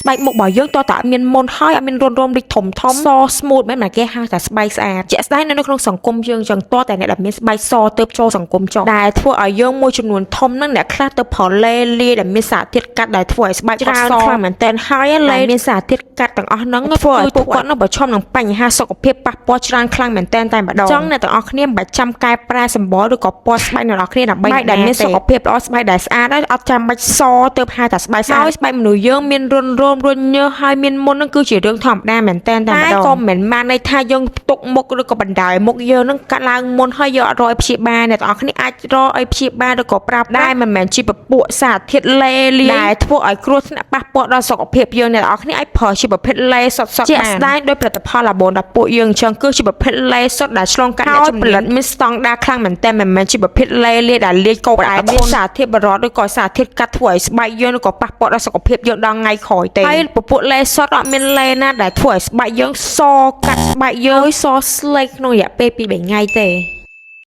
បែកមុខរបស់យើងតើតើមានមុនហើយអត់មានរំដូចធំស smooth មិនគេហៅថាស្បែកស្អាតជាក់ស្ដែងនៅក្នុងសង្គមយើងចឹងតើតែអ្នកដែលមានស្បែកសទៅចូលសង្គមចុះដែលធ្វើឲ្យយើងមួយចំនួនធំហ្នឹងអ្នកខ្លះទៅផលលេលាដែលមានសារធាតុកាត់ដែលធ្វើឲ្យស្បែកច្រើនខ្លាំងមែនទែនហើយលេមានសារធាតុកាត់ទាំងអស់ហ្នឹងធ្វើឲ្យពួកគាត់នៅប្រឈមនឹងបញ្ហាសុខភាពប៉ះពាល់ច្រើនខ្លាំងមែនទែនតែម្ដងចង់អ្នកទាំងអស់គ្នាមិនបាច់ចាំកែប្រែសម្បល់ឬក៏ពណ៌ស្បែកអ្នកនរគ្នាដើម្បីដែលមានសុខភាពល្អស្បែកដែលស្អាតហើយអត់ចាំបាច់សទៅហៅថាស្បែកស្អាតស្បែកមនុស្សយើងមានរុនញើសហើយមានមុនហ្នឹងគឺជារឿងធម្មតាមែនតែម្ដងក៏មិនមែនន័យថាយើងទុកមុខឬក៏បណ្ដោយមុខយើងហ្នឹងកាត់ឡើងមុនហើយយកអត់រយព្យាបាលអ្នកទាំងអស់គ្នាអាចរកឲ្យព្យាបាលឬក៏ប្រាប់ដែរមិនមែនជាពពួកសារធាតុលេលាដែលធ្វើឲ្យគ្រោះថ្នាក់ប៉ះពាល់ដល់សុខភាពយើងអ្នកទាំងអស់គ្នាអាចប្រើជាប្រភេទលេសុទ្ធជាក់ស្ដែងដោយផលិតផលឡាបូនដល់ពួកយើងអញ្ចឹងគឺជាប្រភេទលេសុទ្ធដែលឆ្លងកាត់អ្នកជំនាញមានស្តង់ដារខ្លាំងមែនតែមិនមែនជាប្រភេទលេលាដែលលាយកោបតែមានសារធាតុបរោះឬក៏សារធាតុកាត់ធ្វើឲ្យស្បែកយើងឬក៏ប៉ះពាល់ដល់សុខភាពយើងដល់ថ្ងៃក្រោយទេហើយពពួកលេសុទ្ធអត់មានលេណាដែលធ្វើឲ្យស្បែកយើងសកាត់ស្បែកយើងសស្លេកក្នុងរយៈពេល2-3ថ្ងៃទេ